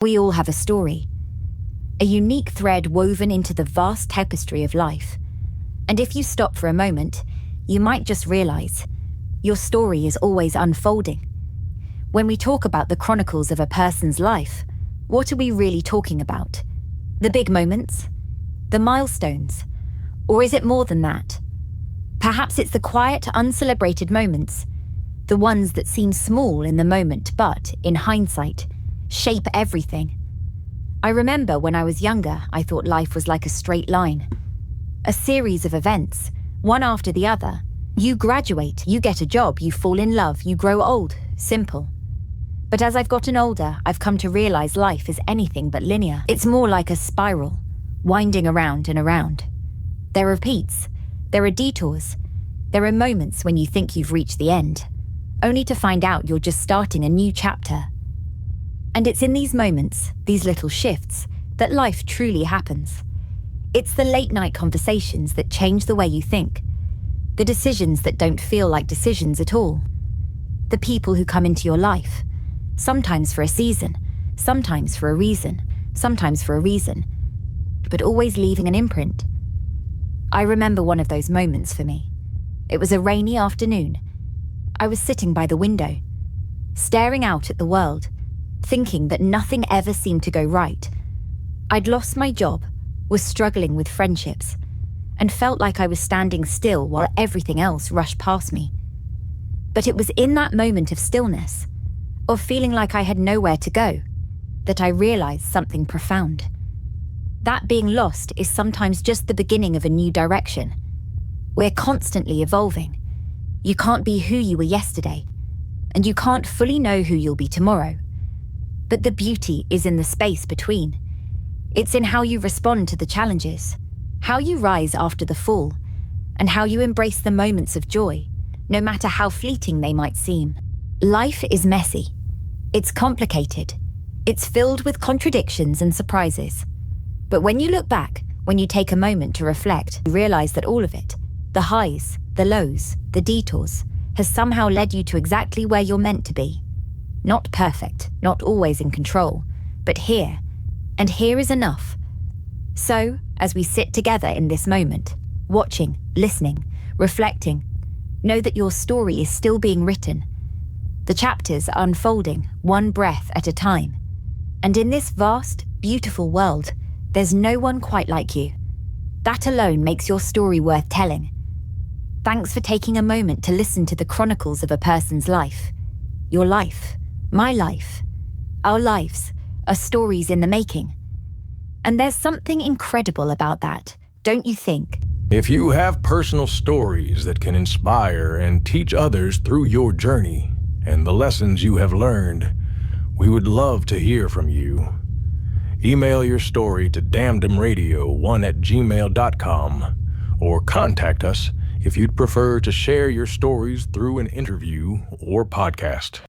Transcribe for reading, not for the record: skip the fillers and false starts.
We all have a story, a unique thread woven into the vast tapestry of life. And if you stop for a moment, you might just realize your story is always unfolding. When we talk about the chronicles of a person's life, what are we really talking about? The big moments? The milestones? Or is it more than that? Perhaps it's the quiet, uncelebrated moments, the ones that seem small in the moment but, in hindsight, shape everything. I remember when I was younger, I thought life was like a straight line. A series of events, one after the other. You graduate, you get a job, you fall in love, you grow old. Simple. But as I've gotten older, I've come to realize life is anything but linear. It's more like a spiral, winding around and around. There are peaks, there are detours, there are moments when you think you've reached the end, only to find out you're just starting a new chapter. And it's in these moments, these little shifts, that life truly happens. It's the late-night conversations that change the way you think, the decisions that don't feel like decisions at all, the people who come into your life, sometimes for a season, sometimes for a reason, sometimes for a reason, but always leaving an imprint. I remember one of those moments for me. It was a rainy afternoon. I was sitting by the window, staring out at the world, thinking that nothing ever seemed to go right. I'd lost my job, was struggling with friendships, and felt like I was standing still while everything else rushed past me. But it was in that moment of stillness, of feeling like I had nowhere to go, that I realized something profound. That being lost is sometimes just the beginning of a new direction. We're constantly evolving. You can't be who you were yesterday, and you can't fully know who you'll be tomorrow. But the beauty is in the space between. It's in how you respond to the challenges, how you rise after the fall, and how you embrace the moments of joy, no matter how fleeting they might seem. Life is messy. It's complicated. It's filled with contradictions and surprises. But when you look back, when you take a moment to reflect, you realize that all of it, the highs, the lows, the detours, has somehow led you to exactly where you're meant to be. Not perfect, not always in control, but here, and here is enough. So, as we sit together in this moment, watching, listening, reflecting, know that your story is still being written. The chapters are unfolding, one breath at a time. And in this vast, beautiful world, there's no one quite like you. That alone makes your story worth telling. Thanks for taking a moment to listen to the chronicles of a person's life. Your life, my life, our lives are stories in the making. And there's something incredible about that, don't you think? If you have personal stories that can inspire and teach others through your journey and the lessons you have learned, we would love to hear from you. Email your story to damnedemradio1@gmail.com or contact us if you'd prefer to share your stories through an interview or podcast.